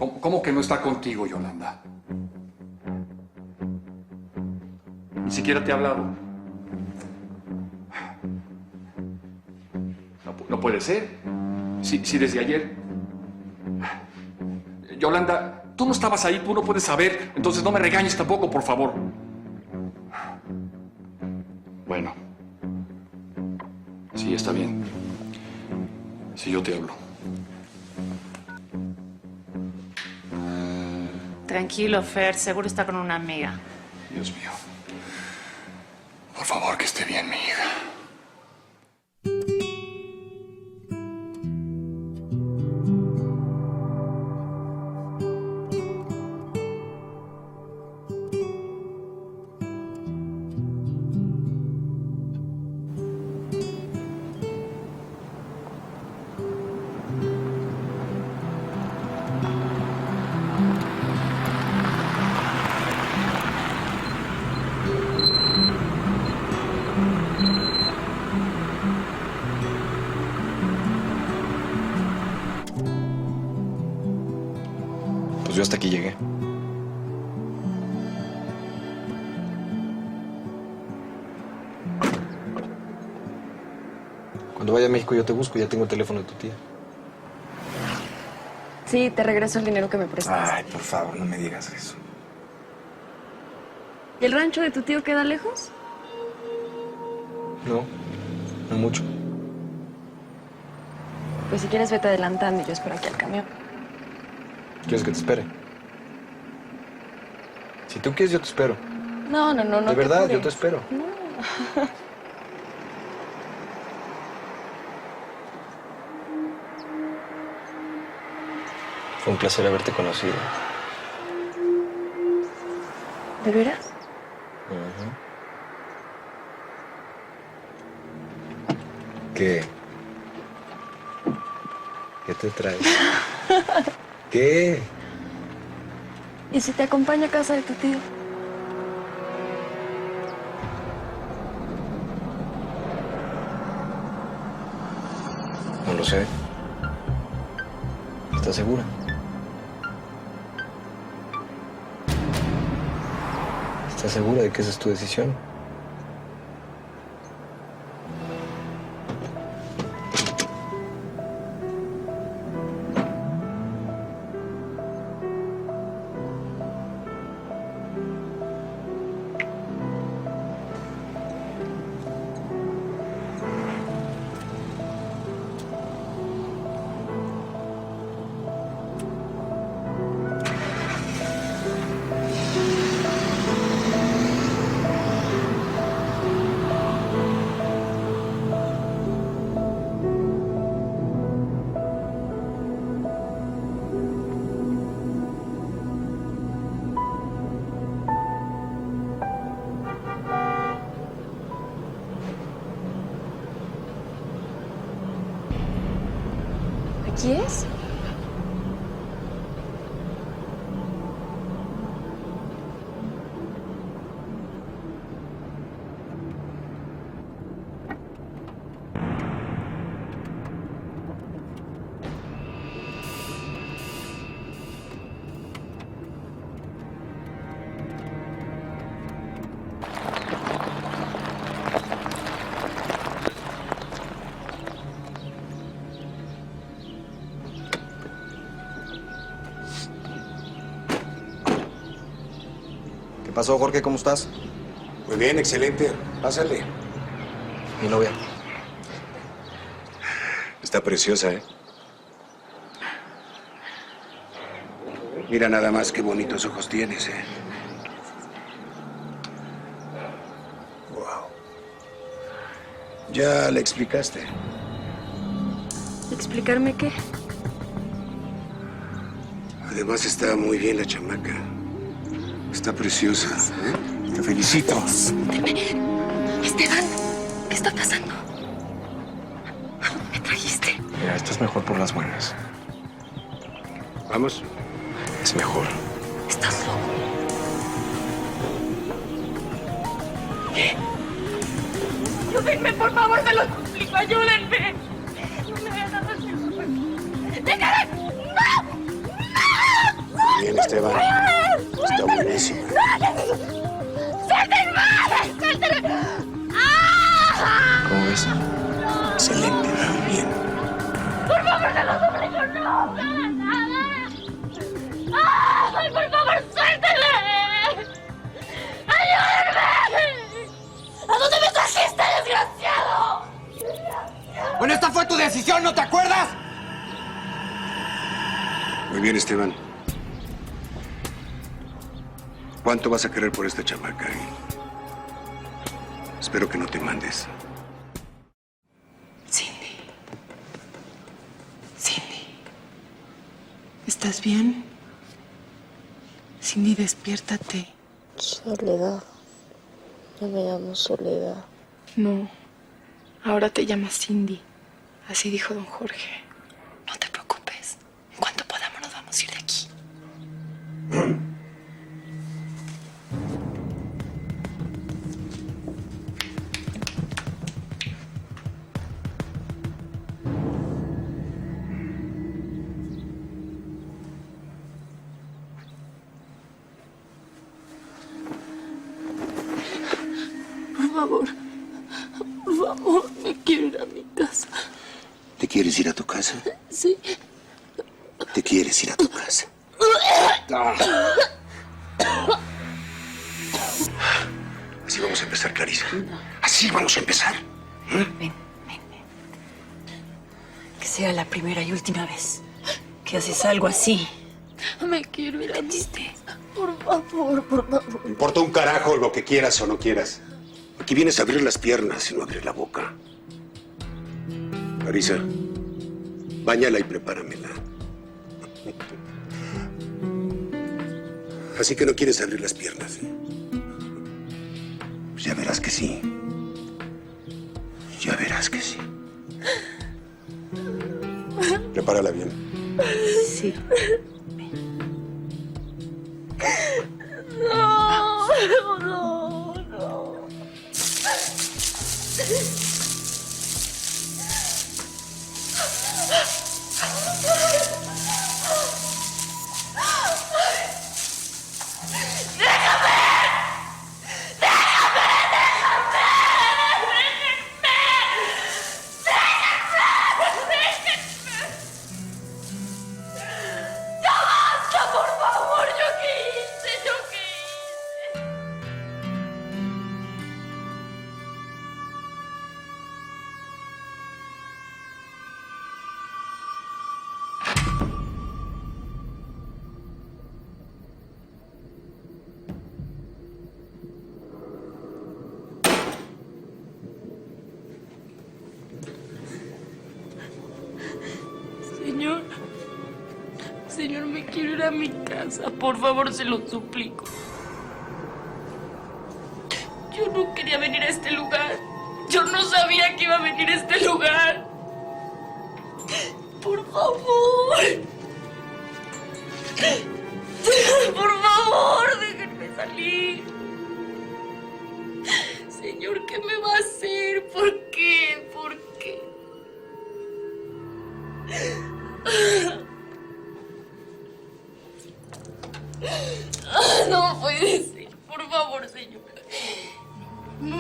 ¿Cómo que no está contigo, Yolanda? Ni siquiera te ha hablado. No puede ser. Si desde ayer... Yolanda, tú no estabas ahí, tú no puedes saber. Entonces no me regañes tampoco, por favor. Bueno. Sí, está bien. Sí, yo te hablo. Tranquilo, Fer. Seguro está con una amiga. Dios mío. Por favor, que esté bien, mi hija. Pues yo hasta aquí llegué. Cuando vaya a México yo te busco, ya tengo el teléfono de tu tía. Sí, te regreso el dinero que me prestaste. Ay, por favor, no me digas eso. ¿Y el rancho de tu tío queda lejos? No, no mucho. Pues si quieres vete adelantando y yo espero aquí al camión. ¿Quieres que te espere? Si tú quieres, yo te espero. No. De verdad, yo te espero. No. Fue un placer haberte conocido. ¿De veras? Ujú. ¿Qué? ¿Qué te traes? ¿Qué? ¿Y si te acompaño a casa de tu tío? No lo sé. ¿Estás segura? ¿Estás segura de que esa es tu decisión? ¿Aquí es? ¿Qué pasó, Jorge? ¿Cómo estás? Muy bien, excelente. Pásale. Mi novia. Está preciosa, ¿eh? Mira nada más qué bonitos ojos tienes, ¿eh? Wow. ¿Ya le explicaste? ¿Explicarme qué? Además está muy bien la chamaca. Está preciosa, ¿eh? Te felicito. Esteban, ¿qué está pasando? ¿A dónde me trajiste? Mira, estás mejor por las buenas. Vamos. Es mejor. ¿Estás loco? ¿Qué? Ayúdenme, por favor, se los suplico, ayúdenme. No me hagan nada, señor. ¡Déjame! ¡No! ¡No! Esteban, está buenísima. ¡Suéltenme! ¡Suéltenme! ¿Cómo ves? Excelente, muy bien. ¡Por favor, se lo suplico! ¡No hagan nada! ¡Ay, por favor, suéltenme! ¡Ayúdenme! ¿A dónde me trajiste, desgraciado? Bueno, esta fue tu decisión, ¿no te acuerdas? Muy bien, Esteban. ¿Cuánto vas a querer por esta chamaca? Espero que no te mandes. Cindy. Cindy. ¿Estás bien? Cindy, despiértate. Soledad. No me llamo Soledad. No. Ahora te llamas Cindy. Así dijo don Jorge. No te preocupes. En cuanto podamos nos vamos a ir de aquí. Por favor, me quiero ir a mi casa. ¿Te quieres ir a tu casa? Sí. ¿Te quieres ir a tu casa? Así vamos a empezar, Clarisa. Así vamos a empezar. Ven. Que sea la primera y última vez que haces algo así. Me quiero ir a mi casa. Por favor. Me importa un carajo lo que quieras o no quieras. Aquí vienes a abrir las piernas y no abrir la boca. Clarisa, báñala y prepáramela. Así que no quieres abrir las piernas, ¿eh? Pues ya verás que sí. Ya verás que sí. Prepárala bien. Sí. No. Por favor, ¿yo qué hice? Señor, me quiero ir a mi casa. Por favor, se lo suplico. Yo no quería venir a este lugar. Yo no sabía que iba a venir a este lugar. Por favor. Por favor, déjenme salir. Señor, ¿qué me va a hacer? ¿Por qué? ¿Por qué? No puede ser. Por favor, señor. No.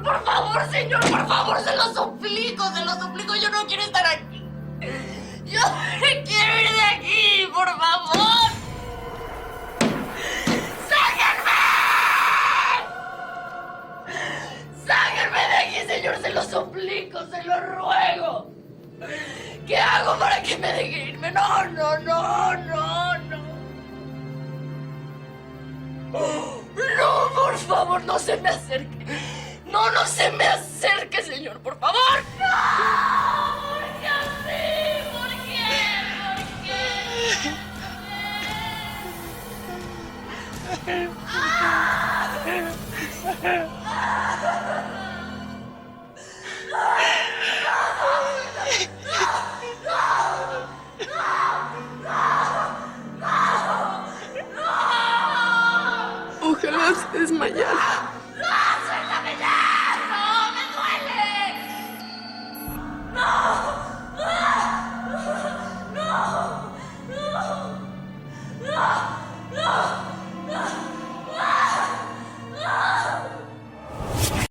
Por favor, señor, por favor, se lo suplico, yo no quiero estar aquí. Yo me quiero ir de aquí, por favor. ¡Sáquenme! ¡Sáquenme de aquí, señor! Se lo suplico, se lo ruego. ¿Qué hago para que me deje irme? No. No, por favor, no se me acerque. No se me acerque, señor, por favor. ¡No! ¿Por qué así? ¿Por qué? Ojalá se desmayara. ¡No, suéltame ya! ¡No! no, no, no, no.